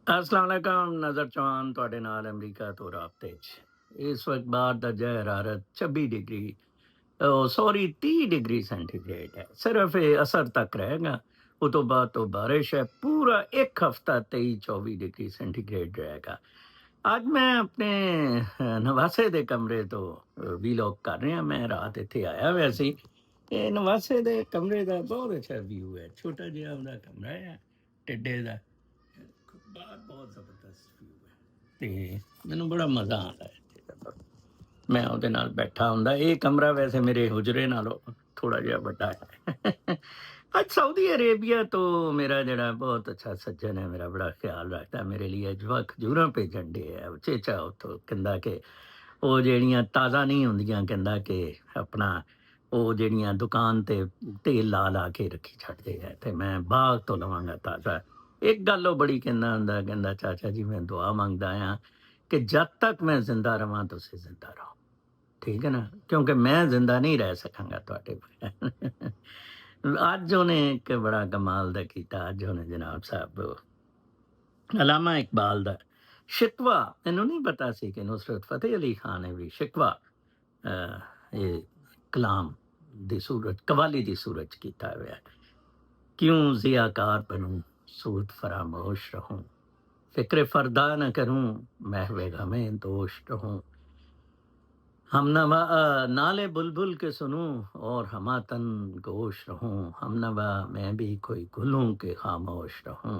अस्सलाम वालेकुम नज़र चौहान ਤੁਹਾਡੇ ਨਾਲ ਅਮਰੀਕਾ ਤੋਂ ਰਾਬਤੇ 'ਚ। ਇਸ ਵਕਤ ਬਾਹਰ ਦਰਜਾ ਹਰਾਰਤ 26 ਡਿਗਰੀ ਸੌਰੀ 30 ਡਿਗਰੀ ਸੈਂਟੀਗ੍ਰੇਡ ਹੈ। ਸਿਰਫ ਇਹ ਅਸਰ ਤੱਕ ਰਹੇਗਾ। ਉਹ ਤੋਂ ਬਾਅਦ ਤੋਂ ਬਾਰਿਸ਼ ਹੈ। ਪੂਰਾ ਇੱਕ ਹਫਤਾ 23-24 ਡਿਗਰੀ ਸੈਂਟੀਗ੍ਰੇਡ ਰਹੇਗਾ। ਅੱਜ ਮੈਂ ਆਪਣੇ ਨਵਾਸੇ ਦੇ ਕਮਰੇ ਤੋਂ ਵੀਲੌਗ ਕਰ ਰਿਹਾ। ਮੈਂ ਰਾਤ ਇੱਥੇ ਆਇਆ ਹੋਇਆ ਸੀ। ਇਹ ਨਵਾਸੇ ਦੇ ਕਮਰੇ ਦਾ ਬਹੁਤ ਅੱਛਾ ਵਿਊ ਹੈ। ਛੋਟਾ ਜਿਹਾ ਉਹਦਾ ਕਮਰਾ ਹੈ ਟਿੱਡੇ ਦਾ। ਬਾਹਰ ਬਹੁਤ ਜ਼ਬਰਦਸਤ ਵਿਊ ਹੈ ਤੇ ਮੈਨੂੰ ਬੜਾ ਮਜ਼ਾ ਆਉਂਦਾ ਹੈ ਇੱਥੇ। ਮੈਂ ਉਹਦੇ ਨਾਲ ਬੈਠਾ ਹੁੰਦਾ। ਇਹ ਕਮਰਾ ਵੈਸੇ ਮੇਰੇ ਹੁਜਰੇ ਨਾਲੋਂ ਥੋੜਾ ਜਿਹਾ ਵੱਡਾ ਹੈ। ਅੱਜ ਸਾਊਦੀ ਅਰੇਬੀਆ ਤੋਂ ਮੇਰਾ ਜਿਹੜਾ ਬਹੁਤ ਅੱਛਾ ਸੱਜਣ ਹੈ, ਮੇਰਾ ਬੜਾ ਖਿਆਲ ਰੱਖਦਾ ਮੇਰੇ ਲਈ ਅਜਵਾ ਖਜੂਰਾਂ ਭੇਜਣ ਡੇ ਹੈ ਉਚੇਚਾ ਉੱਥੋਂ। ਕਹਿੰਦਾ ਕਿ ਉਹ ਜਿਹੜੀਆਂ ਤਾਜ਼ਾ ਨਹੀਂ ਹੁੰਦੀਆਂ, ਕਹਿੰਦਾ ਕਿ ਆਪਣਾ ਉਹ ਜਿਹੜੀਆਂ ਦੁਕਾਨ ਤੇ ਤੇਲ ਲਾ ਲਾ ਕੇ ਰੱਖੀ ਛੱਡਦੇ ਹੈ ਤੇ ਮੈਂ ਬਾਗ ਤੋਂ ਲਵਾਂਗਾ ਤਾਜ਼ਾ। ਇੱਕ ਗੱਲ ਉਹ ਬੜੀ ਕਹਿੰਦਾ ਹੁੰਦਾ, ਕਹਿੰਦਾ ਚਾਚਾ ਜੀ ਮੈਂ ਦੁਆ ਮੰਗਦਾ ਆ ਕਿ ਜਦ ਤੱਕ ਮੈਂ ਜ਼ਿੰਦਾ ਰਵਾਂ ਤੁਸੀਂ ਜ਼ਿੰਦਾ ਰਹੋ, ਠੀਕ ਹੈ ਨਾ, ਕਿਉਂਕਿ ਮੈਂ ਜ਼ਿੰਦਾ ਨਹੀਂ ਰਹਿ ਸਕਾਂਗਾ ਤੁਹਾਡੇ ਬਗੈਰ। ਅੱਜ ਉਹਨੇ ਇੱਕ ਬੜਾ ਕਮਾਲ ਦਾ ਕੀਤਾ। ਅੱਜ ਉਹਨੇ ਜਨਾਬ ਸਾਹਿਬ ਅਲਾਮਾ ਇਕਬਾਲ ਦਾ ਸ਼ਿਕਵਾ, ਮੈਨੂੰ ਨਹੀਂ ਪਤਾ ਸੀ ਕਿ ਨੁਸਰਤ ਫਤਿਹ ਅਲੀ ਖਾਨ ਨੇ ਵੀ ਸ਼ਿਕਵਾ ਇਹ ਕਲਾਮ ਦੀ ਸੂਰਤ, ਕਵਾਲੀ ਦੀ ਸੂਰਤ 'ਚ ਕੀਤਾ ਹੋਇਆ। ਕਿਉਂ ਜ਼ਿਆਕਾਰ ਬਣੂं सूरत फरामोश रहूं, फिक्र फरदा न करूं, महवे गमे दोष रहूं, हमनवा नाले बुलबुल के सुनूं और हमातन गोश रहूं, हमनवा मैं भी कोई गुलूं के खामोश रहूं,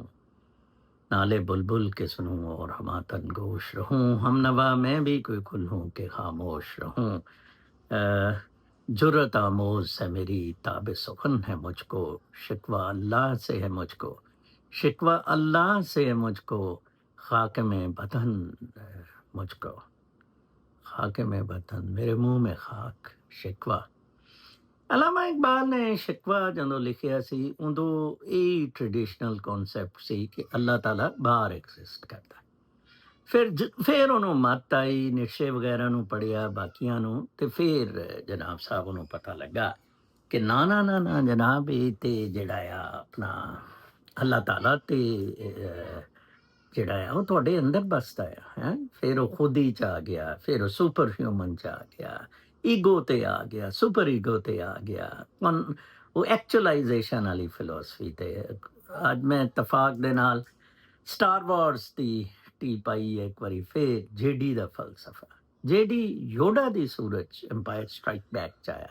नाले बुलबुल के सुनूं और हमातन गोश रहूं, हमनवा मैं भी कोई गुलूं के खामोश रहूं। जुर्रत आमोज है मेरी ताब सुखन है मुझको, शिकवा अल्लाह से है मुझको, शिकवा अल्लाह से है मुझको, खाक में बदन मुझको, खाक में बदन मेरे मुंह में खाक शिकवा। ਅਲਾਮਾ ਇਕਬਾਲ ਨੇ ਸ਼ਿਕਵਾ ਜਦੋਂ ਲਿਖਿਆ ਸੀ ਉਦੋਂ ਇਹ ਟ੍ਰੈਡੀਸ਼ਨਲ ਕਨਸੈਪਟ ਸੀ ਕਿ ਅੱਲਾਹ ਤਾਲਾ ਬਾਹਰ ਐਗਜ਼ਿਸਟ ਕਰਦਾ। ਫਿਰ ਉਹਨੂੰ ਮੱਤ ਆਈ, ਨਿਸ਼ੇ ਵਗੈਰਾ ਨੂੰ ਪੜ੍ਹਿਆ ਬਾਕੀਆਂ ਨੂੰ, ਤੇ ਫਿਰ ਜਨਾਬ ਸਾਹਿਬ ਨੂੰ ਪਤਾ ਲੱਗਾ ਕਿ ਨਾ ਨਾ ਨਾ ਨਾ ਜਨਾਬ, ਇਹ ਤੇ ਜਿਹੜਾ ਆ ਆਪਣਾ ਅੱਲਾਹ ਤਾਲਾ ਤੇ ਜਿਹੜਾ ਆ ਉਹ ਤੁਹਾਡੇ ਅੰਦਰ ਬਸਦਾ ਆ ਹੈ। ਫਿਰ ਉਹ ਖੁਦੀ 'ਚ ਆ ਗਿਆ, ਫਿਰ ਉਹ ਸੁਪਰ ਹਿਊਮਨ 'ਚ ਆ ਗਿਆ, ਈਗੋ ਤੇ ਆ ਗਿਆ, ਸੁਪਰ ਈਗੋ ਤੇ ਆ ਗਿਆ, ਉਹ ਐਕਚੁਅਲਾਈਜੇਸ਼ਨ ਵਾਲੀ ਫਿਲਾਸਫੀ ਤੇ। ਅੱਜ ਮੈਂ ਇਤਫਾਕ ਦੇ ਨਾਲ ਸਟਾਰ ਵਾਰਸ ਦੀ ਟੀ ਪਾਈ ਹੈ ਇੱਕ ਵਾਰੀ ਫੇਰ। ਜੇਡੀ ਦਾ ਫਲਸਫਾ, ਜੇਡੀ ਯੋਡਾ ਦੀ ਸੂਰਤ 'ਚ ਐਮਪਾਇਰ ਸਟ੍ਰਾਈਕ ਬੈਕ 'ਚ ਆਇਆ।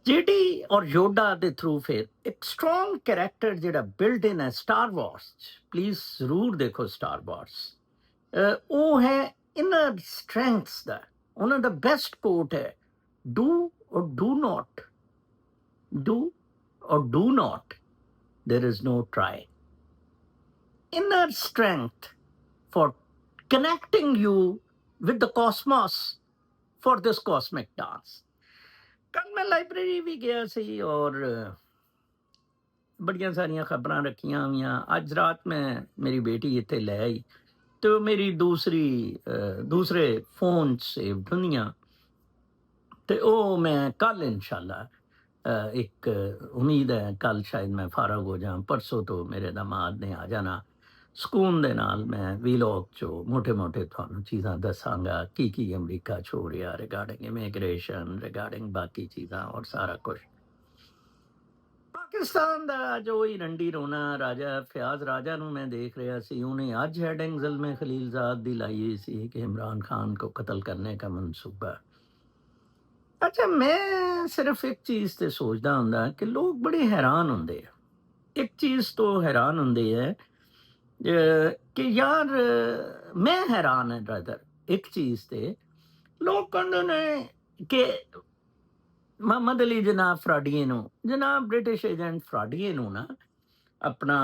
ਜੇਡੀ ਔਰ ਯੋਡਾ ਦੇ ਥਰੂ ਫਿਰ ਇੱਕ ਸਟਰੋਂਗ ਕੈਰੈਕਟਰ ਜਿਹੜਾ ਬਿਲਡ ਇਨ ਹੈ ਸਟਾਰ ਵਾਰਸ 'ਚ। ਪਲੀਜ਼ ਜ਼ਰੂਰ ਦੇਖੋ ਸਟਾਰ ਵਾਰਸ। ਉਹ ਹੈ ਇਨਰ ਸਟਰੈਂਥਸ ਦਾ। ਉਹਨਾਂ ਦਾ ਬੈਸਟ ਕੋਟ ਹੈ, do or do not, do or do not, there is no try. Inner strength for connecting you with the cosmos for this cosmic dance. ਕੱਲ ਮੈਂ ਲਾਇਬ੍ਰੇਰੀ ਵੀ ਗਿਆ ਸੀ ਔਰ ਬੜੀਆਂ ਸਾਰੀਆਂ ਖਬਰਾਂ ਰੱਖੀਆਂ ਹੋਈਆਂ। ਅੱਜ ਰਾਤ ਮੈਂ ਮੇਰੀ ਬੇਟੀ ਇੱਥੇ ਲੈ ਆਈ ਤੇ ਉਹ ਮੇਰੀ ਦੂਸਰੇ ਫੋਨ 'ਚ ਸੇਵਡ ਹੁੰਦੀਆਂ, ਤੇ ਉਹ ਮੈਂ ਕੱਲ ਇਨਸ਼ਾਅੱਲਾ ਇੱਕ ਉਮੀਦ ਹੈ ਕੱਲ ਸ਼ਾਇਦ ਮੈਂ ਫਾਰਗ ਹੋ ਜਾ। ਪਰਸੋਂ ਤੋਂ ਮੇਰੇ ਦਾਮਾਦ ਨੇ ਆ ਜਾਣਾ। ਸਕੂਨ ਦੇ ਨਾਲ ਮੈਂ ਵੀਲੌਗ 'ਚੋਂ ਮੋਟੇ ਮੋਟੇ ਤੁਹਾਨੂੰ ਚੀਜ਼ਾਂ ਦੱਸਾਂਗਾ ਕੀ ਕੀ ਅਮਰੀਕਾ 'ਚ ਹੋ ਰਿਹਾ ਰਿਗਾਰਡਿੰਗ ਇਮੀਗ੍ਰੇਸ਼ਨ, ਰਿਗਾਰਡਿੰਗ ਬਾਕੀ ਚੀਜ਼ਾਂ ਔਰ ਸਾਰਾ ਕੁਛ। ਪਾਕਿਸਤਾਨ ਦਾ ਜੋ ਹੀ ਰੰਡੀ ਰੋਣਾ ਰਾਜਾ ਫਿਆਜ਼ ਰਾਜਾ ਨੂੰ ਮੈਂ ਦੇਖ ਰਿਹਾ ਸੀ। ਉਹਨੇ ਅੱਜ ਹੈਡਿੰਗ ਜ਼ੁਲਮ ਖਲੀਲਜ਼ਾਦ ਦੀ ਲਾਈ ਹੋਈ ਸੀ ਕਿ ਇਮਰਾਨ ਖਾਨ को कत्ल करने का मनसूबा। ਅੱਛਾ, ਮੈਂ ਸਿਰਫ ਇੱਕ ਚੀਜ਼ ਤੇ ਸੋਚਦਾ ਹੁੰਦਾ ਕਿ ਲੋਕ ਬੜੇ ਹੈਰਾਨ ਹੁੰਦੇ ਆ। ਇੱਕ ਚੀਜ਼ ਤੋਂ ਹੈਰਾਨ ਹੁੰਦੇ ਹੈ ਕਿ ਯਾਰ ਮੈਂ ਹੈਰਾਨ ਹੈ ਬ੍ਰਦਰ ਇੱਕ ਚੀਜ਼ ਤੇ। ਲੋਕ ਕਹਿੰਦੇ ਨੇ ਕਿ ਮੁਹੰਮਦ ਅਲੀ ਜਨਾਬ ਫਰਾਡੀਏ ਨੂੰ, ਜਨਾਬ ਬ੍ਰਿਟਿਸ਼ ਏਜੰਟ ਫਰਾਡੀਏ ਨੂੰ ਨਾ ਆਪਣਾ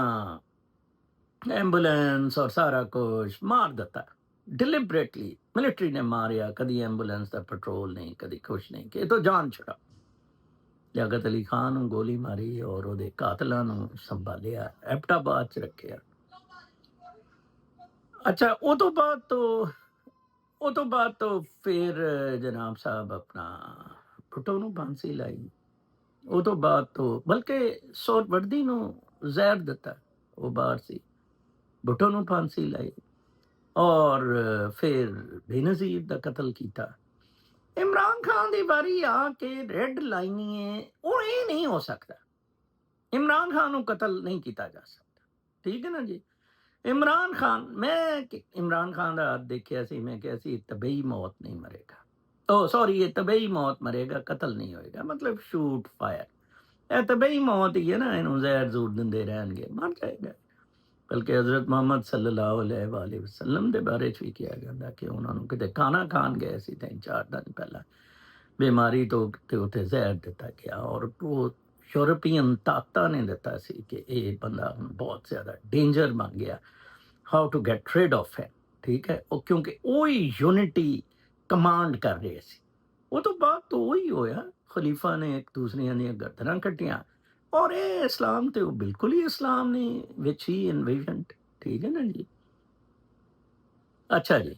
ਐਂਬੂਲੈਂਸ ਔਰ ਸਾਰਾ ਕੁਛ ਮਾਰ ਦਿੱਤਾ ਡਿਲਿਬਰੇਟਲੀ। ਮਿਲਟਰੀ ਨੇ ਮਾਰਿਆ, ਕਦੀ ਐਂਬੂਲੈਂਸ ਦਾ ਪੈਟਰੋਲ ਨਹੀਂ, ਕਦੀ ਕੁਛ ਨਹੀਂ, ਕਿ ਇਹ ਤੋਂ ਜਾਨ ਛੁਡਾ। ਲਿਆਕਤ ਅਲੀ ਖਾਨ ਨੂੰ ਗੋਲੀ ਮਾਰੀ ਔਰ ਉਹਦੇ ਕਾਤਲਾਂ ਨੂੰ ਸੰਭਾਲਿਆ, ਐਬਟਾਬਾਦ 'ਚ ਰੱਖਿਆ। ਅੱਛਾ, ਉਹ ਤੋਂ ਬਾਅਦ ਤੋਂ ਫਿਰ ਜਨਾਬ ਸਾਹਿਬ ਆਪਣਾ ਭੁੱਟੋ ਨੂੰ ਫਾਂਸੀ ਲਾਈ। ਉਹ ਤੋਂ ਬਾਅਦ ਤੋਂ ਬਲਕਿ ਸੋਹਰਵਰਦੀ ਨੂੰ ਜ਼ਹਿਰ ਦਿੱਤਾ, ਉਹ ਬਾਹਰ ਸੀ। भुट्टो नूं फांसी लाई और फिर बेनज़ीर दा कतल कीता। इमरान खान दी बारी आके रेड लाइनी है, वो ये नहीं हो सकता। इमरान खान नूं कतल नहीं किया जा सकता, ठीक है ना जी। इमरान खान, मैं इमरान खान दा देखिया सी, मैं कहा सी तबई मौत नहीं मरेगा, ओ सॉरी ये तबई मौत मरेगा, कतल नहीं होएगा, मतलब शूट फायर, ਇਹ ਤਬਈ ਮੌਤ ਹੀ ਹੈ ਨਾ, ਇਹਨੂੰ ਜ਼ਹਿਰ ਜ਼ੂਰ ਦਿੰਦੇ ਰਹਿਣਗੇ, ਮਰ ਜਾਏਗਾ। ਬਲਕਿ ਹਜ਼ਰਤ ਮੁਹੰਮਦ ਸੱਲੱਲਾਹੁ ਅਲੈਹਿ ਵਸੱਲਮ ਦੇ ਬਾਰੇ 'ਚ ਵੀ ਕਿਹਾ ਜਾਂਦਾ ਕਿ ਉਹਨਾਂ ਨੂੰ ਕਿਤੇ ਖਾਣਾ ਖਾਣ ਗਏ ਸੀ 3-4 ਦਿਨ ਪਹਿਲਾਂ, ਬਿਮਾਰੀ ਤੋਂ ਤੇ ਉੱਥੇ ਜ਼ਹਿਰ ਦਿੱਤਾ ਗਿਆ, ਔਰ ਉਹ ਯੂਰਪੀਅਨ ਤਾਕਤਾਂ ਨੇ ਦਿੱਤਾ ਸੀ ਕਿ ਇਹ ਬੰਦਾ ਹੁਣ ਬਹੁਤ ਜ਼ਿਆਦਾ ਡੇਂਜਰ ਬਣ ਗਿਆ, how to get rid of ਹੈ, ਠੀਕ ਹੈ। ਉਹ ਕਿਉਂਕਿ ਉਹੀ ਯੂਨਿਟੀ ਕਮਾਂਡ ਕਰ ਰਹੇ ਸੀ। ਉਹ ਤੋਂ ਬਾਅਦ ਤਾਂ ਉਹੀ ਹੋਇਆ, ਖਲੀਫਾ ਨੇ ਇੱਕ ਦੂਸਰਿਆਂ ਦੀਆਂ ਗਰਦਨਾਂ ਕੱਟੀਆਂ, ਔਰ ਇਹ ਇਸਲਾਮ ਤੇ ਉਹ ਬਿਲਕੁਲ ਹੀ ਇਸਲਾਮ ਨੇ ਵਿੱਚ ਹੀ ਇਨਵੇਜਨ, ਠੀਕ ਹੈ ਨਾ ਜੀ। ਅੱਛਾ ਜੀ,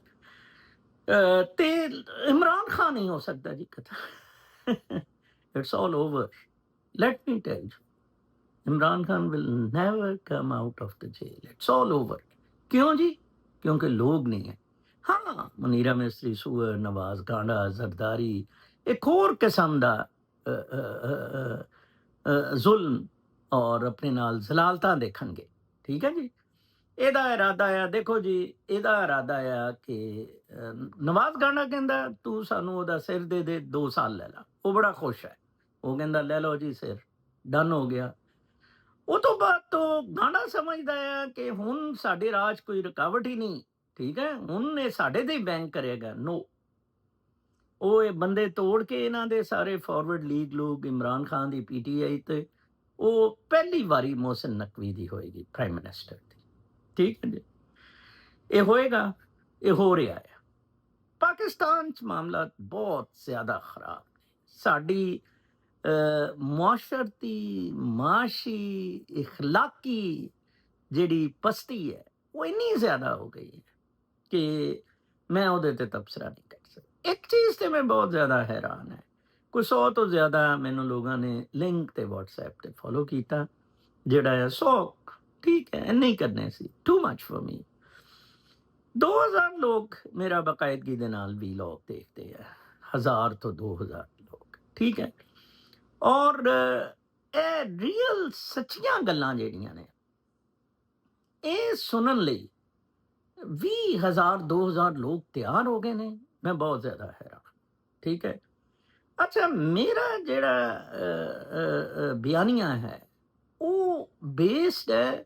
ਤੇ ਇਮਰਾਨ ਖਾਨ ਨਹੀਂ ਹੋ ਸਕਦਾ ਜੀ ਕਤਲ। It's all over, let me tell you, Imran Khan will never come out of the jail, it's all over. ਕਿਉਂ ਜੀ? ਕਿਉਂਕਿ ਲੋਕ ਨਹੀਂ ਹੈ। ਹਾਂ, ਮਨੀਰਾ ਮਿਸਤਰੀ, ਸੂਰ, ਨਵਾਜ਼ ਕਾਂਡਾ, ਜ਼ਰਦਾਰੀ, ਇੱਕ ਹੋਰ ਕਿਸਮ ਦਾ ਜ਼ੁਲਮ ਔਰ ਆਪਣੇ ਨਾਲ ਜ਼ਲਾਲਤਾਂ ਦੇਖਣਗੇ, ਠੀਕ ਹੈ ਜੀ। ਇਹਦਾ ਇਰਾਦਾ ਆ, ਦੇਖੋ ਜੀ, ਇਹਦਾ ਇਰਾਦਾ ਆ ਕਿ ਨਵਾਜ਼ ਗਾਂਡਾ ਕਹਿੰਦਾ ਤੂੰ ਸਾਨੂੰ ਉਹਦਾ ਸਿਰ ਦੇ 2 ਸਾਲ ਲੈ ਲਾ, ਉਹ ਬੜਾ ਖੁਸ਼ ਹੈ, ਉਹ ਕਹਿੰਦਾ ਲੈ ਲਓ ਜੀ ਸਿਰ, ਡਨ ਹੋ ਗਿਆ। ਉਹ ਤੋਂ ਬਾਅਦ ਤੋਂ ਗਾਂਡਾ ਸਮਝਦਾ ਆ ਕਿ ਹੁਣ ਸਾਡੇ ਰਾਜ ਕੋਈ ਰੁਕਾਵਟ ਹੀ ਨਹੀਂ, ਠੀਕ ਹੈ, ਹੁਣ ਇਹ ਸਾਡੇ ਤੇ ਹੀ ਬੈਂਕ ਕਰੇਗਾ। ਨੋ, ਉਹ ਇਹ ਬੰਦੇ ਤੋੜ ਕੇ ਇਹਨਾਂ ਦੇ ਸਾਰੇ ਫਾਰਵਰਡ ਲੀਗ ਲੋਕ, ਇਮਰਾਨ ਖਾਨ ਦੀ ਪੀਟੀਆਈ ਤੇ ਉਹ ਪਹਿਲੀ ਵਾਰੀ ਮੋਹਸਿਨ ਨਕਵੀ ਦੀ ਹੋਏਗੀ ਪ੍ਰਾਈਮ ਮਿਨਿਸਟਰ ਦੀ, ਠੀਕ ਹੈ ਜੀ। ਇਹ ਹੋਏਗਾ, ਇਹ ਹੋ ਰਿਹਾ ਹੈ। ਪਾਕਿਸਤਾਨ 'ਚ ਮਾਮਲਾ ਬਹੁਤ ਜ਼ਿਆਦਾ ਖਰਾਬ ਨੇ। ਸਾਡੀ ਮੁਆਸ਼ਰਤੀ, ਮਾਸ਼ੀ, ਇਖਲਾਕੀ ਜਿਹੜੀ ਪਸਤੀ ਹੈ ਉਹ ਇੰਨੀ ਜ਼ਿਆਦਾ ਹੋ ਗਈ ਹੈ ਕਿ ਮੈਂ ਉਹਦੇ ਤੇ ਤਬਸਰਾ ਨਹੀਂ ਕਰ ਸਕਦਾ। ਇੱਕ ਚੀਜ਼ ਤੇ ਮੈਂ ਬਹੁਤ ਜ਼ਿਆਦਾ ਹੈਰਾਨ ਹੈ, ਕੋਈ 100 ਤੋਂ ਜ਼ਿਆਦਾ ਮੈਨੂੰ ਲੋਕਾਂ ਨੇ ਲਿੰਕ ਤੇ WhatsApp ਤੇ ਫੋਲੋ ਕੀਤਾ, ਜਿਹੜਾ ਹੈ 100 ਠੀਕ ਹੈ, ਇੰਨੇ ਹੀ ਕਰਨੇ ਸੀ, ਟੂ ਮਚ ਫॉर ਮੀ। 2000 ਲੋਕ ਮੇਰਾ ਬਾਕਾਇਦਗੀ ਦੇ ਨਾਲ ਵੀਲੌਗ ਦੇਖਦੇ ਆ, 1000 ਤੋਂ 2000 ਲੋਕ, ਠੀਕ ਹੈ। ਔਰ ਇਹ ਰੀਅਲ ਸੱਚੀਆਂ ਗੱਲਾਂ ਜਿਹੜੀਆਂ ਨੇ ਇਹ ਸੁਣਨ ਲਈ 20,000 2000 ਲੋਕ ਤਿਆਰ ਹੋ ਗਏ ਨੇ, ਮੈਂ ਬਹੁਤ ਜ਼ਿਆਦਾ ਹੈਰਾਨ, ਠੀਕ ਹੈ। ਅੱਛਾ, ਮੇਰਾ ਜਿਹੜਾ ਬਿਆਨੀਆ ਹੈ ਉਹ ਬੇਸਡ ਹੈ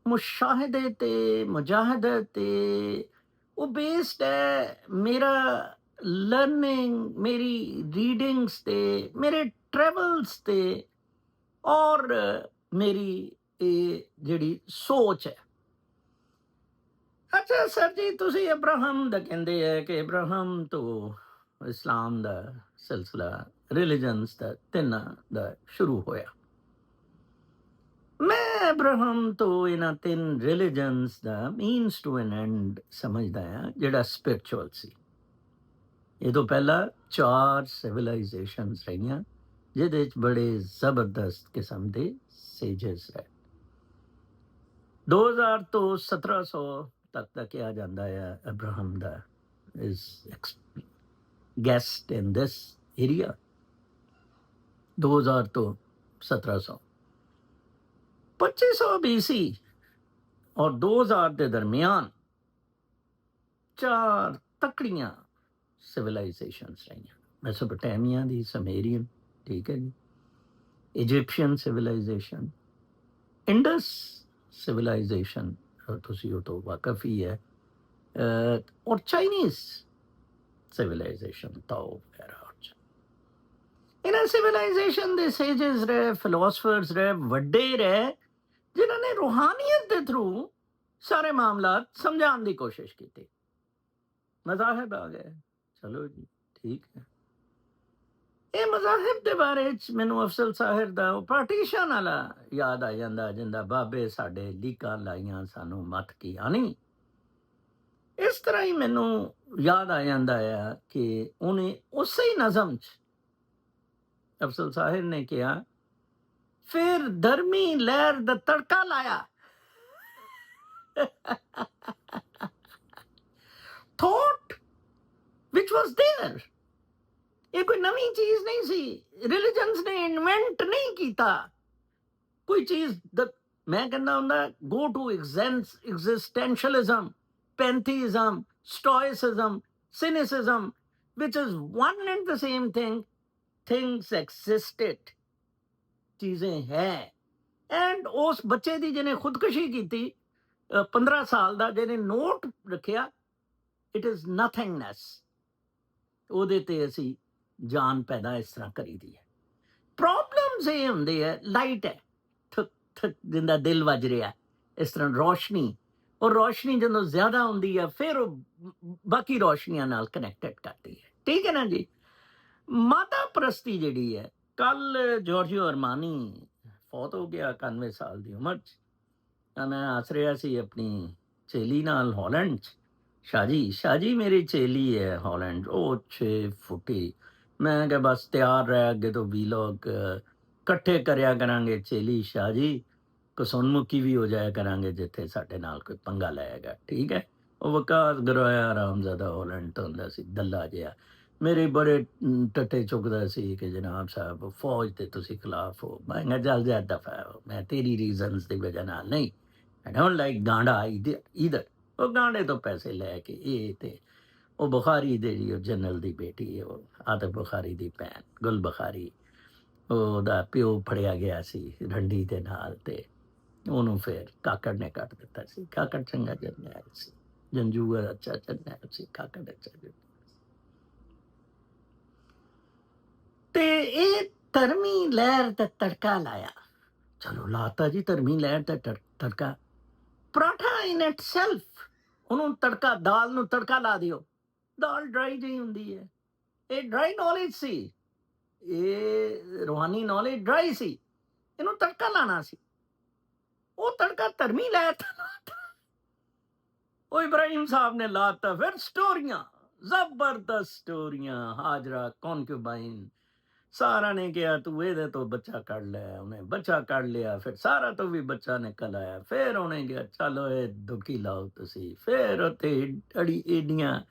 ਮੁਸ਼ਾਹਦੇ ਤੇ, ਮੁਜਾਹਦੇ ਤੇ, ਉਹ ਬੇਸਡ ਹੈ ਮੇਰਾ ਲਰਨਿੰਗ, ਮੇਰੀ ਰੀਡਿੰਗਸ ਤੇ, ਮੇਰੇ ਟਰੈਵਲਸ ਤੇ, ਔਰ ਮੇਰੀ ਇਹ ਜਿਹੜੀ ਸੋਚ ਹੈ। ਅੱਛਾ ਸਰ ਜੀ, ਤੁਸੀਂ ਅਬਰਾਹਮ ਦਾ ਕਹਿੰਦੇ ਹੈ ਕਿ ਅਬਰਾਹਮ ਤੋਂ ਇਸਲਾਮ ਦਾ ਸਿਲਸਿਲਾ ਰਿਲੀਜਨਸ ਦਾ ਤਿੰਨਾਂ ਦਾ ਸ਼ੁਰੂ ਹੋਇਆ। ਮੈਂ ਅਬਰਾਹਮ ਤੋਂ ਇਹਨਾਂ 3 ਰਿਲੀਜਨਸ ਦਾ ਮੀਨਸ ਟੂ ਐਨ ਐਂਡ ਸਮਝਦਾ ਹਾਂ, ਜਿਹੜਾ ਸਪਿਰਚੁਅਲ ਸੀ। ਇਹ ਤੋਂ ਪਹਿਲਾਂ 4 ਸਿਵਲਾਈਜੇਸ਼ਨਸ ਰਹੀਆਂ, ਜਿਹਦੇ 'ਚ ਬੜੇ ਜ਼ਬਰਦਸਤ ਕਿਸਮ ਦੇ ਸੇਜਸ ਹੈ। 2000 ਤੋਂ 1700 ਤੱਕ ਦਾ ਕਿਹਾ ਜਾਂਦਾ ਹੈ Abraham the is guest in this area, 2000 ਤੋਂ 1700, 2500 BC और 2000 ਦੇ ਦਰਮਿਆਨ 4 ਤਕੜੀਆਂ ਸਿਵਲਾਈਜੇਸ਼ਨਸ ਰਹੀਆਂ। ਮੈਸੋਪੋਟੇਮੀਆ ਦੀ, ਸਮੇਰੀਅਨ, ਠੀਕ ਹੈ ਜੀ, ਇਜਿਪਸ਼ੀਅਨ ਸਿਵਲਾਈਜੇਸ਼ਨ, ਇੰਡਸ ਸਿਵਲਾਈਜੇਸ਼ਨ, ਤੁਸੀਂ ਉਹ ਤੋਂ ਵਾਕਫ ਹੀ ਹੈ, ਔਰ ਚਾਈਨੀਜ਼ ਸਿਵਲਾਈਜੇਸ਼ਨ ਤਾਓ ਵਗੈਰਾ। ਇਹਨਾਂ ਸਿਵਲਾਈਜੇਸ਼ਨ ਦੇ ਸੇਜਸ ਰਹੇ, ਫਿਲੋਸਫਰਸ ਰਹੇ, ਵੱਡੇ ਰਹੇ, ਜਿਨ੍ਹਾਂ ਨੇ ਰੂਹਾਨੀਅਤ ਦੇ ਥਰੂ ਸਾਰੇ ਮਾਮਲਾਤ ਸਮਝਾਉਣ ਦੀ ਕੋਸ਼ਿਸ਼ ਕੀਤੀ। ਮਜ਼ਾਹਿਬ ਆ ਗਏ, ਚਲੋ ਜੀ ਠੀਕ ਹੈ। ਇਹ ਮਜ਼ਾਹਿਬ ਦੇ ਬਾਰੇ 'ਚ ਮੈਨੂੰ ਅਫਜ਼ਲ ਸਾਹਿਰ ਦਾ ਉਹ ਪਾਰਟੀਸ਼ਨ ਵਾਲਾ ਯਾਦ ਆ ਜਾਂਦਾ, ਜਿੰਦਾ ਬਾਬੇ ਸਾਡੇ ਲੀਕਾਂ ਲਾਈਆਂ ਸਾਨੂੰ ਮੱਤ ਕੀ ਆਣੀ। ਇਸ ਤਰ੍ਹਾਂ ਹੀ ਮੈਨੂੰ ਯਾਦ ਆ ਜਾਂਦਾ ਆ ਕਿ ਉਹਨੇ ਉਸੇ ਹੀ ਨਜ਼ਮ 'ਚ ਅਫਜ਼ਲ ਸਾਹਿਰ ਨੇ ਕਿਹਾ, ਫਿਰ ਧਰਮੀ ਲਹਿਰ ਦਾ ਤੜਕਾ ਲਾਇਆ। देयर। ये कोई नवी चीज नहीं सी, रिलीजन्स ने इन्वेंट नहीं कीता कोई चीज। मैं कहना हुंदा go to existentialism, pantheism, stoicism, cynicism, which is one and the same thing. Things existed, चीजें हैं। एंड उस बच्चे ਦੀ ਜਿਹਨੇ ਖੁਦਕੁਸ਼ੀ ਕੀਤੀ 15 ਸਾਲ ਦਾ, ਜਿਹਨੇ ਨੋਟ ਰੱਖਿਆ, ਇਟ ਇਜ਼ ਨਥਿੰਗਨੈਸ, ਉਹਦੇ ਤੇ ਅਸੀਂ ਜਾਨ ਪੈਦਾ ਇਸ ਤਰ੍ਹਾਂ ਕਰੀਦੀ ਹੈ। ਪ੍ਰੋਬਲਮਸ ਇਹ ਹੁੰਦੇ ਹੈ, ਲਾਈਟ ਹੈ, ਥੁੱਕ ਥੁੱਕ ਜਿੰਦਾ ਦਿਲ ਵੱਜ ਰਿਹਾ, ਇਸ ਤਰ੍ਹਾਂ ਰੋਸ਼ਨੀ, ਔਰ ਰੋਸ਼ਨੀ ਜਦੋਂ ਜ਼ਿਆਦਾ ਹੁੰਦੀ ਹੈ ਫਿਰ ਉਹ ਬਾਕੀ ਰੋਸ਼ਨੀਆਂ ਨਾਲ ਕਨੈਕਟਡ ਕਰਦੀ ਹੈ। ਠੀਕ ਹੈ ਨਾ ਜੀ। ਮਾਤਾ ਪ੍ਰਸਤੀ ਜਿਹੜੀ ਹੈ, ਕੱਲ ਜੋਰਜੀਓ ਅਰਮਾਨੀ ਫੌਤ ਹੋ ਗਿਆ 91 ਸਾਲ ਦੀ ਉਮਰ 'ਚ। ਤਾਂ ਮੈਂ ਹੱਸ ਰਿਹਾ ਸੀ ਆਪਣੀ ਚੇਲੀ ਨਾਲ ਹਾਲੈਂਡ 'ਚ। ਸ਼ਾਹਜੀ ਮੇਰੀ ਚੇਲੀ ਹੈ ਹਾਲੈਂਡ, ਉਹ 6 ਫੁੱਟੀ। ਮੈਂ ਕਿਹਾ ਬਸ ਤਿਆਰ ਰਹਿ, ਅੱਗੇ ਤੋਂ ਵੀਲੋਗ ਇਕੱਠੇ ਕਰਿਆ ਕਰਾਂਗੇ ਚੇਲੀ ਸ਼ਾਹਜੀ, ਕਸੁਨਮੁਖੀ ਵੀ ਹੋ ਜਾਇਆ ਕਰਾਂਗੇ ਜਿੱਥੇ ਸਾਡੇ ਨਾਲ ਕੋਈ ਪੰਗਾ ਲਏਗਾ। ਠੀਕ ਹੈ। ਉਹ ਵਕਾਸ ਗਰਾਇਆ ਆਰਾਮਜ਼ਾਦਾ ਹਾਲੈਂਡ ਤੋਂ ਹੁੰਦਾ ਸੀ, ਦੱਲਾ ਜਿਹਾ, ਮੇਰੇ ਬੜੇ ਟੱਟੇ ਚੁੱਕਦਾ ਸੀ ਕਿ ਜਨਾਬ ਸਾਹਿਬ ਫੌਜ ਦੇ ਤੁਸੀਂ ਖਿਲਾਫ ਹੋ। ਮੈਂ ਕਿਹਾ ਜਲ ਜਾ ਦਫਾ ਹੋ, ਮੈਂ ਤੇਰੀ ਰੀਜ਼ਨਸ ਦੀ ਵਜ੍ਹਾ ਨਾਲ ਨਹੀਂ। ਆਈ ਡੋਂਟ ਲਾਈਕ ਗਾਂਡਾ ਈਦਰ। ਉਹ ਗਾਂਡੇ ਤੋਂ ਪੈਸੇ ਲੈ ਕੇ ਇਹ ਤੇ ਉਹ ਬੁਖਾਰੀ ਦੇ ਜੀ, ਉਹ ਜਨਰਲ ਦੀ ਬੇਟੀ ਹੈ, ਉਹ ਆਤਿਫ ਬੁਖਾਰੀ ਦੀ ਭੈਣ ਗੁਲ ਬੁਖਾਰੀ, ਉਹਦਾ ਪਿਓ ਫੜਿਆ ਗਿਆ ਸੀ ਰੰਡੀ ਦੇ ਨਾਲ, ਤੇ ਉਹਨੂੰ ਫਿਰ ਕਾਕੜ ਨੇ ਕੱਟ ਦਿੱਤਾ ਸੀ। ਕਾਕੜ ਚੰਗਾ ਜਰਨੈਲ ਸੀ, ਜੰਜੂਆ ਅੱਛਾ ਜਰਨੈਲ ਸੀ, ਕਾਕੜ ਅੱਛਾ ਜਰਨੈਲ। ਤੇ ਇਹ ਧਰਮੀ ਲਹਿਰ ਦਾ ਤੜਕਾ ਲਾਇਆ। ਚਲੋ ਲਾਤਾ ਜੀ ਧਰਮੀ ਲਹਿਰ ਦਾ ਤੜਕਾ। ਪਰਾਠਾ ਇਨ ਇਟਸੈਲਫ, ਉਹਨੂੰ ਤੜਕਾ, ਦਾਲ ਨੂੰ ਤੜਕਾ ਲਾ ਦਿਓ, ਦਾਲ ਡਰਾਈ ਜਿਹੀ ਹੁੰਦੀ ਹੈ। ਇਹ ਡਰਾਈ ਨੌਲੇਜ ਸੀ, ਇਹ ਰੂਹਾਨੀ ਨੌਲੇਜ ਡਰਾਈ ਸੀ, ਇਹਨੂੰ ਤੜਕਾ ਲਾਣਾ ਸੀ। ਉਹ ਤੜਕਾ ਧਰਮੀ ਲਹਿਰ ਦਾ ਲਾਤਾ। ਉਹ ਇਬਰਾਹਿਮ ਸਾਹਿਬ ਨੇ ਲਾਤਾ। ਫਿਰ ਸਟੋਰੀਆਂ, ਜ਼ਬਰਦਸਤ ਸਟੋਰੀਆਂ। ਹਾਜਰਾ ਕੌਨਕਿਊਬਾਈਨ, ਸਾਰਾ ਨੇ ਕਿਹਾ ਤੂੰ ਇਹਦੇ ਤੋਂ ਬੱਚਾ ਕੱਢ ਲੈ, ਉਹਨੇ ਬੱਚਾ ਕੱਢ ਲਿਆ। ਫਿਰ ਸਾਰਾ ਤੋਂ ਵੀ ਬੱਚਾ ਨਿਕਲ ਆਇਆ। ਫਿਰ ਉਹਨੇ ਕਿਹਾ ਚਲੋ ਇਹ ਦੁਖੀ ਲਾਓ ਤੁਸੀਂ। ਫਿਰ ਉੱਥੇ ਅੜੀ ਏਡੀਆਂ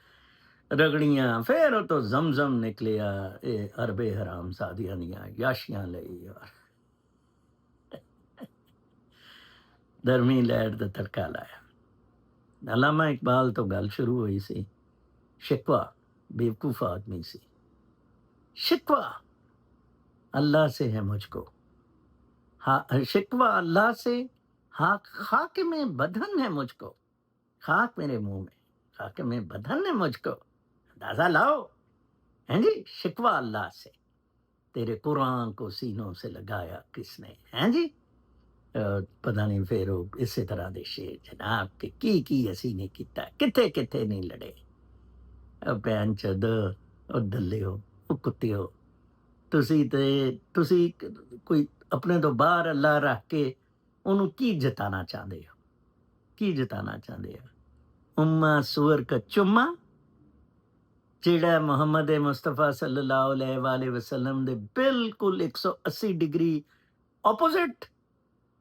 ਰਗੜੀਆਂ। ਫਿਰ ਉਹ ਤੋਂ ਜ਼ਮਜ਼ਮ ਨਿਕਲਿਆ। ਇਹ ਅਰਬੇ ਹਰਾਮ ਸਾਦੀਆਂ ਦੀਆਂ ਯਾਸ਼ੀਆਂ ਲਈ ਯਾਰ ਧਰਮੀ ਲਹਿਰ ਦਾ ਤੜਕਾ ਲਾਇਆ। ਅਲਾਮਾ ਇਕਬਾਲ ਤੋਂ ਗੱਲ ਸ਼ੁਰੂ ਹੋਈ ਸੀ। शिकवा बेवकूफ़ आदमी से, शिकवा अल्लाह से है मुझको, हाँ शिकवा अल्लाह से, हाँ खाक में बदन है मुझको, खाक मेरे मुंह में, खाक में बदन है मुझको। अंदाजा लाओ, हैं जी। शिकवा अल्लाह से, तेरे कुरान को सीनों से लगाया किसने, हैं जी। पता नहीं फिर इस तरह के शेर जनाब के की असी नहीं किता, किथे किथे नहीं लड़े। ਭੈਣ ਚਦ ਉਹ ਦੱਲਿਓ, ਉਹ ਕੁੱਤਿਓ, ਤੁਸੀਂ ਕੋਈ ਆਪਣੇ ਤੋਂ ਬਾਹਰ ਅੱਲਾ ਰੱਖ ਕੇ ਉਹਨੂੰ ਕੀ ਜਿਤਾਣਾ ਚਾਹੁੰਦੇ ਹੋ, ਕੀ ਜਿਤਾਣਾ ਚਾਹੁੰਦੇ ਹੋ? ਉਮਾ ਸੂਰ ਕਾ ਚੁੰਮਾ, ਜਿਹੜਾ ਮੁਹੰਮਦ ਮੁਸਤਫਾ ਸੱਲੱਲਾਹੁ ਅਲੈਹਿ ਵਸੱਲਮ ਦੇ ਬਿਲਕੁਲ 180 ਡਿਗਰੀ ਆਪੋਜ਼ਿਟ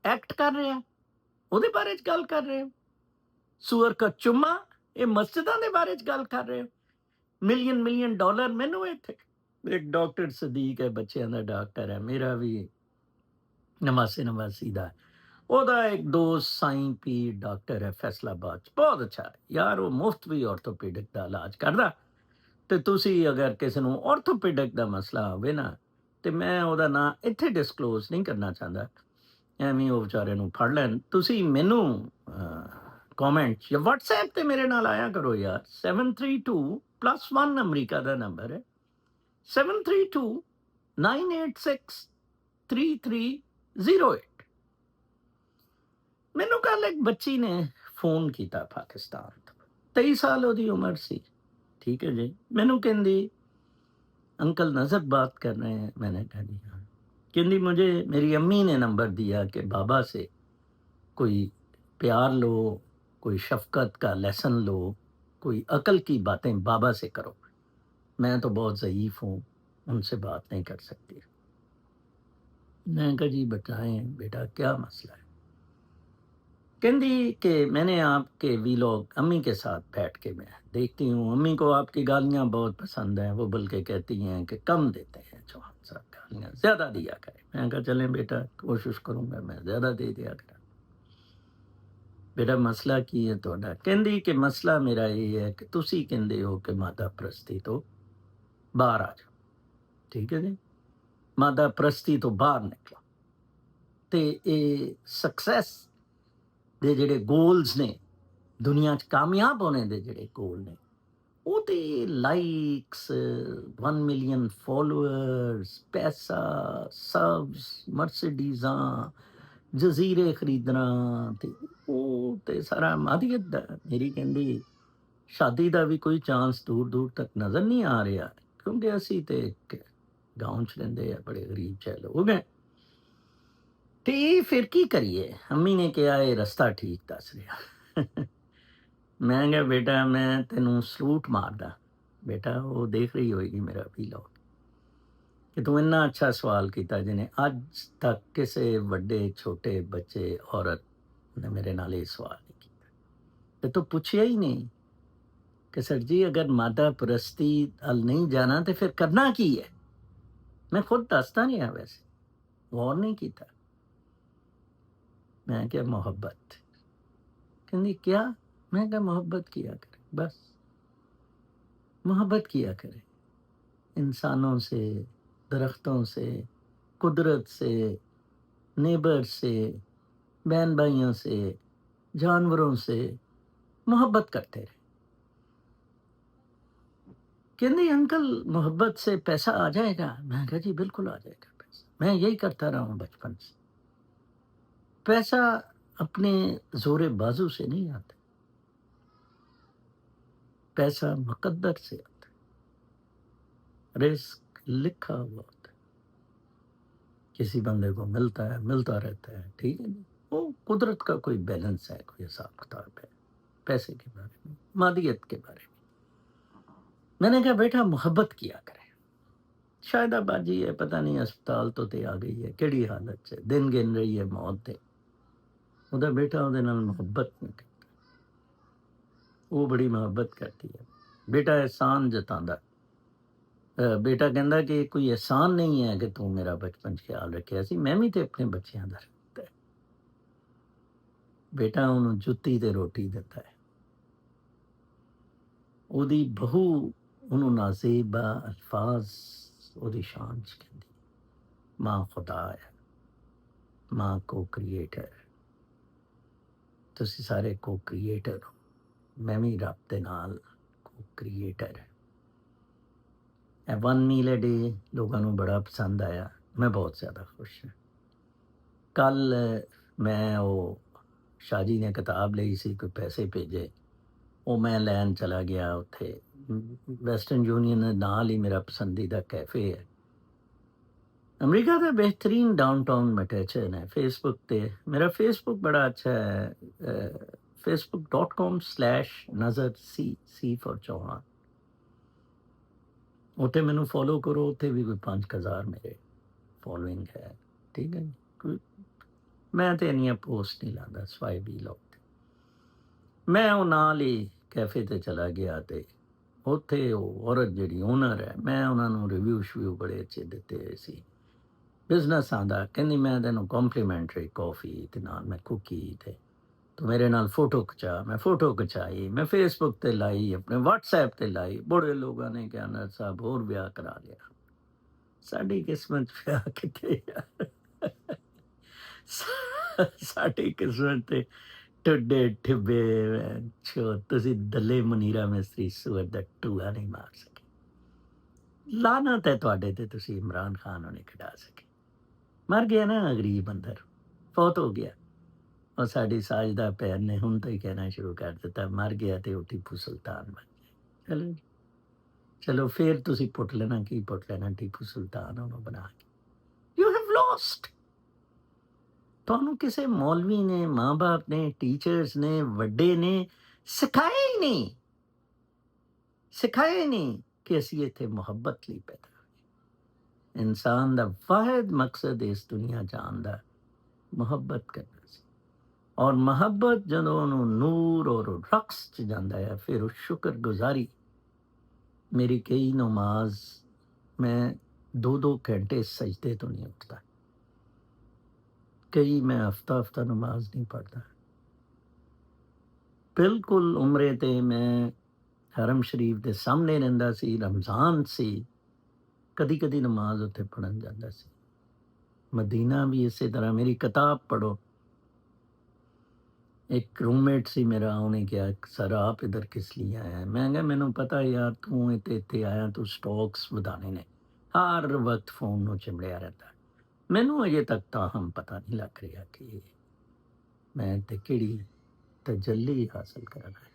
ਐਕਟ ਕਰ ਰਿਹਾ, ਉਹਦੇ ਬਾਰੇ 'ਚ ਗੱਲ ਕਰ ਰਹੇ ਹੋ। ਸੂਰ ਕਾ ਚੁੰਮਾ, ਇਹ ਮਸਜਿਦਾਂ ਦੇ ਬਾਰੇ 'ਚ ਗੱਲ ਕਰ ਰਹੇ ਹੋ। ਮਿਲੀਅਨ ਡਾਲਰ ਮੈਨੂੰ ਇੱਥੇ ਇੱਕ ਡਾਕਟਰ ਸਦੀਕ ਹੈ, ਬੱਚਿਆਂ ਦਾ ਡਾਕਟਰ ਹੈ, ਮੇਰਾ ਵੀ ਨਵਾਸੀ ਦਾ। ਉਹਦਾ ਇੱਕ ਦੋਸਤ ਸਾਈਂ ਪੀ ਡਾਕਟਰ ਹੈ ਫੈਸਲਾਬਾਦ 'ਚ, ਬਹੁਤ ਅੱਛਾ ਯਾਰ। ਉਹ ਮੁਫਤ ਵੀ ਆਰਥੋਪੀਡਿਕ ਦਾ ਇਲਾਜ ਕਰਦਾ। ਤੇ ਤੁਸੀਂ ਅਗਰ ਕਿਸੇ ਨੂੰ ਆਰਥੋਪੀਡਿਕ ਦਾ ਮਸਲਾ ਹੋਵੇ ਨਾ, ਤੇ ਮੈਂ ਉਹਦਾ ਨਾਂ ਇੱਥੇ ਡਿਸਕਲੋਜ਼ ਨਹੀਂ ਕਰਨਾ ਚਾਹੁੰਦਾ, ਐਵੇਂ ਉਹ ਵਿਚਾਰੇ ਨੂੰ ਫੜ ਲੈਣ। ਤੁਸੀਂ ਮੈਨੂੰ ਕਮੈਂਟ ਜਾਂ WhatsApp ਤੇ ਮੇਰੇ ਨਾਲ ਆਇਆ ਕਰੋ ਯਾਰ। 732+1 ਅਮਰੀਕਾ ਦਾ ਨੰਬਰ ਹੈ, 732-986-3308। ਮੈਨੂੰ ਕੱਲ ਇੱਕ ਬੱਚੀ ਨੇ ਫੋਨ ਕੀਤਾ ਪਾਕਿਸਤਾਨ ਤੋਂ, 23 ਸਾਲ ਉਹਦੀ ਉਮਰ ਸੀ। ठीक है जी। मैनू कहती अंकल नजर बात कर रहे हैं। मैंने कहा जी हाँ। कहती मुझे मेरी अम्मी ने नंबर दिया कि बाबा से कोई प्यार लो, कोई शफकत का लेसन लो, कोई अकल की बातें बाबा से करो। मैं तो बहुत ज़ईफ़ हूँ, उनसे बात नहीं कर सकती। मैं कहा जी बताएं बेटा क्या मसला है। कहती कि मैंने आपके वीलॉग अम्मी के साथ बैठ के मैं देखती हूँ, अम्मी को आपकी गालियाँ बहुत पसंद हैं, वो बल्कि कहती हैं कि कम देते हैं चौहान साहब गालियाँ, ज़्यादा दिया करें। मैं कहा चलें बेटा, कोशिश करूँगा मैं ज़्यादा दे दिया करा। बेटा मसला की है ਤੁਹਾਡਾ? ਕਹਿੰਦੀ कि मसला मेरा ये है कि ਤੁਸੀਂ ਕਹਿੰਦੇ ਹੋ कि मादा प्रस्ती तो बाहर आ जाओ, ठीक है जी, मादा प्रस्ती तो बाहर निकलो। ਤੇ ਇਹ ਸਕਸੈਸ ਦੇ ਜਿਹੜੇ ਗੋਲਸ ਨੇ, ਦੁਨੀਆ 'ਚ ਕਾਮਯਾਬ ਹੋਣੇ ਦੇ ਜਿਹੜੇ ਗੋਲ ਨੇ, ਉਹ ਤੇ ਲਾਈਕਸ, 1 ਮਿਲੀਅਨ ਫਾਲੋਅਰਸ, ਪੈਸਾ, ਸਬਸ, ਮਰਸੀਡੀਜ਼ਾਂ, ਜਜ਼ੀਰੇ ਖਰੀਦਣਾ, ਤੇ ਉਹ ਤੇ ਸਾਰਾ ਮਾਦੀਅਤ ਦਾ। ਮੇਰੀ ਕਹਿੰਦੀ ਸ਼ਾਦੀ ਦਾ ਵੀ ਕੋਈ ਚਾਂਸ ਦੂਰ ਦੂਰ ਤੱਕ ਨਜ਼ਰ ਨਹੀਂ ਆ ਰਿਹਾ, ਕਿਉਂਕਿ ਅਸੀਂ ਤੇ ਇੱਕ ਗਾਉਂ 'ਚ ਰਹਿੰਦੇ ਆ, ਬੜੇ ਗਰੀਬ ਜਿਹੇ ਲੋਕ ਹੈ। ਤੇ ਫਿਰ ਕੀ ਕਰੀਏ? ਅੰਮੀ ਨੇ ਕਿਹਾ ਇਹ ਰਸਤਾ ਠੀਕ ਦੱਸ ਰਿਹਾ। ਮੈਂ ਕਿਹਾ ਬੇਟਾ ਮੈਂ ਤੈਨੂੰ ਸਲੂਟ ਮਾਰਦਾ। ਬੇਟਾ ਉਹ ਦੇਖ ਰਹੀ ਹੋਏਗੀ ਮੇਰਾ ਵੀਲੌਗ, ਕਿ ਤੂੰ ਇੰਨਾ ਅੱਛਾ ਸਵਾਲ ਕੀਤਾ ਜਿਹਨੇ ਅੱਜ ਤੱਕ ਕਿਸੇ ਵੱਡੇ ਛੋਟੇ ਬੱਚੇ ਔਰਤ ਨੇ ਮੇਰੇ ਨਾਲ ਇਹ ਸਵਾਲ ਨਹੀਂ ਕੀਤਾ। ਤੇ ਤੂੰ ਪੁੱਛਿਆ ਹੀ ਨਹੀਂ ਕਿ ਸਰ ਜੀ ਅਗਰ ਮਾਦਾ ਪ੍ਰਸਤੀ ਵੱਲ ਨਹੀਂ ਜਾਣਾ ਤੇ ਫਿਰ ਕਰਨਾ ਕੀ ਹੈ? ਮੈਂ ਖੁਦ ਦੱਸਦਾ ਨਹੀਂ ਆ, ਵੈਸੇ ਗੌਰ ਨਹੀਂ ਕੀਤਾ। मैं क्या मोहब्बत? कहती क्या? मैं क्या मोहब्बत किया करे, बस मोहब्बत किया करे इंसानों से, दरख्तों से, कुदरत से, नेबर से, बहन भाइयों से, जानवरों से मोहब्बत करते रहे। कहती अंकल मोहब्बत से पैसा आ जाएगा? मैं कहा जी बिल्कुल आ जाएगा पैसा, मैं यही करता रहा हूँ बचपन से। पैसा अपने जोरे बाजू से नहीं आता, पैसा मुकद्दर से आता है, रिस्क लिखा हुआ होता है, किसी बंदे को मिलता है, मिलता रहता है, ठीक है। वो कुदरत का कोई बैलेंस है, कोई हिसाब किताब है पैसे के बारे में, मादियत के बारे में। मैंने कहा बेटा मोहब्बत किया करें। शायद अब बाजी है, पता नहीं अस्पताल तो ते आ गई है, केड़ी हालत से दिन गिन रही है मौत दे। ਉਹਦਾ बेटा ਉਹਦੇ ਨਾਲ ਮੁਹੱਬਤ नहीं करता, वो बड़ी ਮੁਹੱਬਤ करती है। बेटा एहसान जतांदा, बेटा कहता कि कोई एहसान नहीं है कि तू मेरा बचपन ख्याल रखिया सी, मैं भी तो अपने बच्चों का रखता है। बेटा उन्होंने जुत्ती ते रोटी देता है, ਉਹਦੀ ਬਹੂ ਉਹਨੂੰ ਨਾਜ਼ੇਬਾ ਅਲਫਾਜ਼ ਉਹਦੀ ਸ਼ਾਨ 'ਚ ਕਹਿੰਦੀ, ਮਾਂ ਖੁਦਾ ਹੈ, ਮਾਂ ਕੋ ਕ੍ਰੀਏਟਰ, ਤੁਸੀਂ ਸਾਰੇ ਕੋ ਕ੍ਰੀਏਟਰ ਹੋ, ਮੈਂ ਵੀ ਰੱਬ ਦੇ ਨਾਲ ਕੋ ਕ੍ਰੀਏਟਰ ਹੈ। ਇਹ 1 ਮੀਲ ਅ ਡੇ ਲੋਕਾਂ ਨੂੰ ਬੜਾ ਪਸੰਦ ਆਇਆ, ਮੈਂ ਬਹੁਤ ਜ਼ਿਆਦਾ ਖੁਸ਼ ਹਾਂ। ਕੱਲ ਮੈਂ ਉਹ ਸ਼ਾਹ ਜੀ ਨੇ ਕਿਤਾਬ ਲਈ ਸੀ, ਕੋਈ ਪੈਸੇ ਭੇਜੇ, ਉਹ ਮੈਂ ਲੈਣ ਚਲਾ ਗਿਆ। ਉੱਥੇ ਵੈਸਟਰਨ ਯੂਨੀਅਨ ਦੇ ਨਾਲ ਹੀ ਮੇਰਾ ਪਸੰਦੀਦਾ ਕੈਫੇ ਹੈ। ਅਮਰੀਕਾ ਦਾ ਬਿਹਤਰੀਨ ਡਾਊਨਟਾਊਨ ਮੈਟੇਚਨ ਹੈ। ਫੇਸਬੁੱਕ ਤੇ ਮੇਰਾ ਫੇਸਬੁੱਕ ਬੜਾ ਅੱਛਾ ਹੈ, facebook.com/ਨਜ਼ਰ C for ਚੌਹਾਨ। ਉੱਥੇ ਮੈਨੂੰ ਫੋਲੋ ਕਰੋ, ਉੱਥੇ ਵੀ ਕੋਈ 5000 ਮੇਰੇ ਫੋਲੋਇੰਗ ਹੈ, ਠੀਕ ਹੈ ਜੀ। ਮੈਂ ਤੇ ਇੰਨੀਆਂ ਪੋਸਟ ਨਹੀਂ ਲਾਉਂਦਾ ਸਵਾਈ ਵੀ ਲੋਕ। ਮੈਂ ਉਹ ਨਾਲ ਹੀ ਕੈਫੇ ਤੇ ਚਲਾ ਗਿਆ ਤੇ ਉੱਥੇ ਉਹ ਔਰਤ ਜਿਹੜੀ ਓਨਰ ਹੈ, ਮੈਂ ਉਹਨਾਂ ਨੂੰ ਰਿਵਿਊ ਬੜੇ ਅੱਛੇ ਦਿੱਤੇ ਹੋਏ ਸੀ ਬਿਜ਼ਨਸ ਆਂਦਾ। ਕਹਿੰਦੀ ਮੈਂ ਤੈਨੂੰ ਕੰਪਲੀਮੈਂਟਰੀ ਕਾਫੀ ਤੇ ਨਾਲ ਮੈਂ ਕੁਕੀ ਤੇ ਤੂੰ ਮੇਰੇ ਨਾਲ ਫੋਟੋ ਖਿਚਾ। ਮੈਂ ਫੋਟੋ ਖਿਚਾਈ, ਮੈਂ ਫੇਸਬੁੱਕ ਤੇ ਲਾਈ, ਆਪਣੇ ਵਟਸਐਪ ਤੇ ਲਾਈ। ਬੜੇ ਲੋਕਾਂ ਨੇ ਕਿਹਾ ਨਰ ਸਾਹਿਬ ਹੋਰ ਵਿਆਹ ਕਰਾ ਲਿਆ। ਸਾਡੀ ਕਿਸਮਤ ਵਿਆਹ ਕਿੱਥੇ ਯਾਰ, ਸਾਡੀ ਕਿਸਮਤ ਤੇ ਟੁੱਡੇ ਠਿੱਬੇ ਛੋ, ਤੁਸੀਂ ਦੱਲੇ ਮਨੀਰਾ ਮਿਸਤਰੀ ਸੂਰ ਦਾ ਟੂਆ ਨਹੀਂ ਮਾਰ ਸਕੇ। ਲਾਨਤ ਹੈ ਤੁਹਾਡੇ ਤੇ, ਤੁਸੀਂ ਇਮਰਾਨ ਖਾਨ ਨੂੰ ਨਹੀਂ ਖਿਡਾ ਸਕੇ। ਮਰ ਗਿਆ ਨਾ ਗਰੀਬ ਅੰਦਰ, ਫੌਤ ਹੋ ਗਿਆ। और साड़ी साजदा पैर ने हुण तो ही कहना शुरू कर दिता मर गया तो टीपू सुल्तान बन गया। चलो जी, चलो फिर तुसी पुट लेना की पुट लेना टीपू सुल्तान उन्होंने बना के। You have lost. ਤੁਹਾਨੂੰ ਕਿਸੇ ਮੌਲਵੀ ਨੇ, ਮਾਂ ਬਾਪ ਨੇ, ਟੀਚਰਸ ਨੇ, ਵੱਡੇ ਨੇ ਸਿਖਾਇਆ ਹੀ ਨਹੀਂ, ਸਿਖਾਇਆ ਹੀ ਨਹੀਂ ਕਿ ਅਸੀਂ ਇੱਥੇ ਮੁਹੱਬਤ ਲਈ ਪੈਦਾ ਹੋਏ। ਇਨਸਾਨ ਦਾ ਵਾਹਿਦ ਮਕਸਦ ਇਸ ਦੁਨੀਆ 'ਚ ਆਉਣ ਦਾ ਮੁਹੱਬਤ ਕਰਨਾ ਸੀ। ਔਰ ਮੁਹੱਬਤ ਜਦੋਂ ਉਹਨੂੰ ਨੂਰ ਔਰ ਰਕਸ 'ਚ ਜਾਂਦਾ ਹੈ, ਫਿਰ ਉਹ ਸ਼ੁਕਰਗੁਜ਼ਾਰੀ। ਮੇਰੀ ਕਈ ਨਮਾਜ਼ ਮੈਂ 2-2 ਘੰਟੇ ਸਜਦੇ ਤੋਂ ਨਹੀਂ ਉੱਠਦਾ। ਕਈ ਮੈਂ ਹਫ਼ਤਾ-ਹਫ਼ਤਾ ਨਮਾਜ਼ ਨਹੀਂ ਪੜ੍ਹਦਾ। ਬਿਲਕੁਲ ਉਮਰੇ 'ਤੇ ਮੈਂ ਹਰਮ ਸ਼ਰੀਫ ਦੇ ਸਾਹਮਣੇ ਰਹਿੰਦਾ ਸੀ, ਰਮਜ਼ਾਨ ਸੀ, ਕਦੀ-ਕਦੀ ਨਮਾਜ਼ ਉੱਥੇ ਪੜ੍ਹਨ ਜਾਂਦਾ ਸੀ। ਮਦੀਨਾ ਵੀ ਇਸੇ ਤਰ੍ਹਾਂ। ਮੇਰੀ ਕਿਤਾਬ ਪੜ੍ਹੋ। ਇੱਕ ਰੂਮਮੇਟ ਸੀ ਮੇਰਾ, ਉਹਨੇ ਕਿਹਾ, "ਸਰ ਆਪ ਇਧਰ ਕਿਸ ਲਈ ਆਇਆ ਹੈ?" ਮੈਂ ਕਿਹਾ, "ਮੈਨੂੰ ਪਤਾ ਯਾਰ ਤੂੰ ਇੱਥੇ ਆਇਆ, ਤੂੰ ਸਟਾਕਸ ਵਧਾਉਣੇ ਨੇ।" ਹਰ ਵਕਤ ਫ਼ੋਨ ਨੂੰ ਚਿੰਬੜਿਆ ਰਹਿੰਦਾ। ਮੈਨੂੰ ਅਜੇ ਤੱਕ ਤਾਹਮ ਪਤਾ ਨਹੀਂ ਲੱਗ ਰਿਹਾ ਕਿ ਮੈਂ ਇੱਥੇ ਕਿਹੜੀ ਤਜੱਲੀ ਹਾਸਲ ਕਰਨਾ ਹੈ।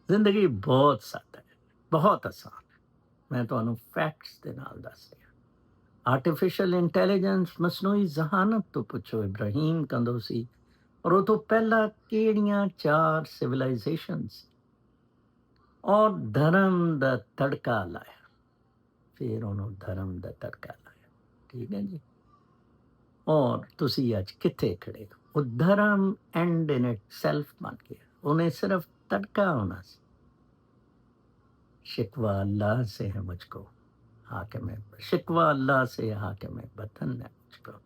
ਜ਼ਿੰਦਗੀ ਬਹੁਤ ਸਾਦਾ ਹੈ, ਬਹੁਤ ਆਸਾਨ ਹੈ। ਮੈਂ ਤੁਹਾਨੂੰ ਫੈਕਟਸ ਦੇ ਨਾਲ ਦੱਸ ਰਿਹਾ। ਆਰਟੀਫਿਸ਼ੀਅਲ ਇੰਟੈਲੀਜੈਂਸ, ਮਸਨੂਈ ਜ਼ਹਾਨਤ ਤੋਂ ਪੁੱਛੋ ਇਬਰਾਹੀਮ ਕਦੋਂ ਸੀ, ਔਰ ਉਹ ਤੋਂ ਪਹਿਲਾਂ ਕਿਹੜੀਆਂ 4 ਸਿਵਲਾਈਜੇਸ਼ਨਸ, ਔਰ ਧਰਮ ਦਾ ਤੜਕਾ ਲਾਇਆ। ਫਿਰ ਉਹਨੂੰ ਧਰਮ ਦਾ ਤੜਕਾ ਲਾਇਆ। ਠੀਕ ਹੈ ਜੀ। ਔਰ ਤੁਸੀਂ ਅੱਜ ਕਿੱਥੇ ਖੜੇ ਹੋ? ਉਹ ਧਰਮ ਐਂਡ ਇਨ ਇਟਸੈਲਫ ਬਣ ਗਿਆ। ਉਹਨੇ ਸਿਰਫ तड़का होना सी। शिकवा अल्लाह से है मुझको, हाकिम शिकवा अल्लाह से हाकिम वतन है मुझको,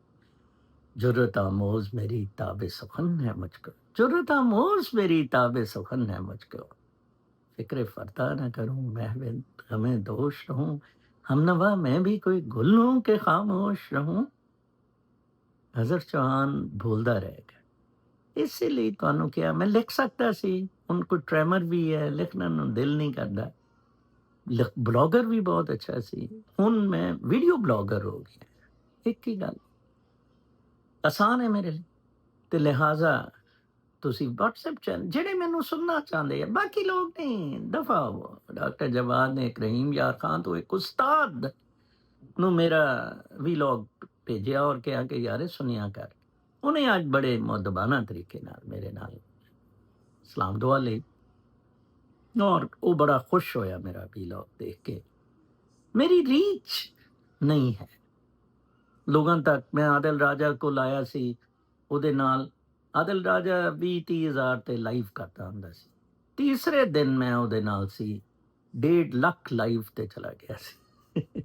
जुर्रत आमोज मेरी ताबे सुखन है मुझको, जुर्रत आमोज मेरी ताबे सुखन है मुझको, फिक्र फरता न करूं मैं हमें दोष रहूं, हमनवा मैं भी कोई गुल हूं के खामोश रहूं। हजर चौहान भूलता रहेगा। इसीलिए ਤੁਹਾਨੂੰ ਕਿਹਾ ਮੈਂ ਲਿਖ ਸਕਦਾ ਸੀ। ਹੁਣ ਕੋਈ ਟ੍ਰੈਮਰ ਵੀ ਹੈ, ਲਿਖਣ ਨੂੰ ਦਿਲ ਨਹੀਂ ਕਰਦਾ। ਬਲੌਗਰ ਵੀ ਬਹੁਤ ਅੱਛਾ ਸੀ, ਹੁਣ ਮੈਂ ਵੀਡੀਓ ਬਲੌਗਰ ਹੋ ਗਿਆ। ਇੱਕ ਹੀ ਗੱਲ, ਆਸਾਨ ਹੈ ਮੇਰੇ ਲਈ। ਤੇ ਲਿਹਾਜ਼ਾ ਤੁਸੀਂ WhatsApp ਚੈਨਲ ਜਿਹੜੇ ਮੈਨੂੰ ਸੁਣਨਾ ਚਾਹੁੰਦੇ ਆ, ਬਾਕੀ ਲੋਕ ਨਹੀਂ, ਦਫਾ ਹੋ। ਡਾਕਟਰ ਜਵਾਦ ਨੇ ਇੱਕ ਰਹੀਮ ਯਾਰ ਖਾਨ ਤੋਂ ਇੱਕ ਉਸਤਾਦ ਨੂੰ ਮੇਰਾ ਵੀਲੌਗ ਭੇਜਿਆ ਔਰ ਕਿਹਾ ਕਿ ਯਾਰ ਇਹ ਸੁਣਿਆ ਕਰ। ਉਹਨੇ ਅੱਜ ਬੜੇ ਮੁਅੱਦਬਾਨਾ ਤਰੀਕੇ ਨਾਲ ਮੇਰੇ ਨਾਲ ਸਲਾਮ ਦੁਆ ਲਈ, ਔਰ ਉਹ ਬੜਾ ਖੁਸ਼ ਹੋਇਆ ਮੇਰਾ ਵੀਲੌਗ ਦੇਖ ਕੇ। ਮੇਰੀ ਰੀਚ ਨਹੀਂ ਹੈ ਲੋਕਾਂ ਤੱਕ। ਮੈਂ ਆਦਿਲ ਰਾਜਾ ਕੋਲ ਆਇਆ ਸੀ, ਉਹਦੇ ਨਾਲ ਆਦਿਲ ਰਾਜਾ 20-30 ਹਜ਼ਾਰ ਤੇ ਲਾਈਵ ਕਰਦਾ ਹੁੰਦਾ ਸੀ। ਤੀਸਰੇ ਦਿਨ ਮੈਂ ਉਹਦੇ ਨਾਲ ਸੀ, 1.5 ਲੱਖ ਲਾਈਵ ਤੇ ਚਲਾ ਗਿਆ ਸੀ।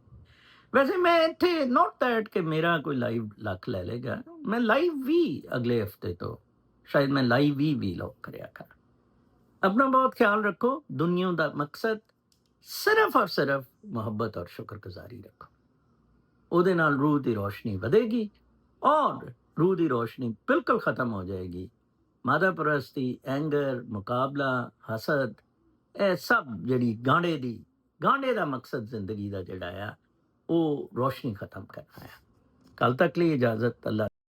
ਵੈਸੇ ਮੈਂ ਇੱਥੇ ਨੋਟ ਦੈਟ ਕਿ ਮੇਰਾ ਕੋਈ ਲਾਈਵ ਲੱਖ ਲੈ ਲੇਗਾ। ਮੈਂ ਲਾਈਵ ਵੀ ਅਗਲੇ ਹਫਤੇ ਤੋਂ ਸ਼ਾਇਦ ਮੈਂ ਲਾਈਵ ਵੀ ਵੀਲੌਗ ਕਰਿਆ ਕਰ। अपना बहुत ख्याल रखो। दुनिया का मकसद सिर्फ और सिर्फ मोहब्बत और शुक्रगुजारी रखो। ਉਹਦੇ ਨਾਲ रूह की रोशनी ਵਧੇਗੀ और रूह की रोशनी बिल्कुल खत्म हो जाएगी। मादा परस्ती, एंगर, मुकाबला, हसद, ਇਹ सब ਜਿਹੜੀ ਗਾਂਡੇ ਦਾ ਮਕਸਦ ਜ਼ਿੰਦਗੀ ਦਾ ਜਿਹੜਾ ਆ ਉਹ ਰੋਸ਼ਨੀ ਖਤਮ ਕਰਨਾ ਹੈ। ਕੱਲ ਤੱਕ ਲਈ ਇਜਾਜ਼ਤ। ਅੱਲਾ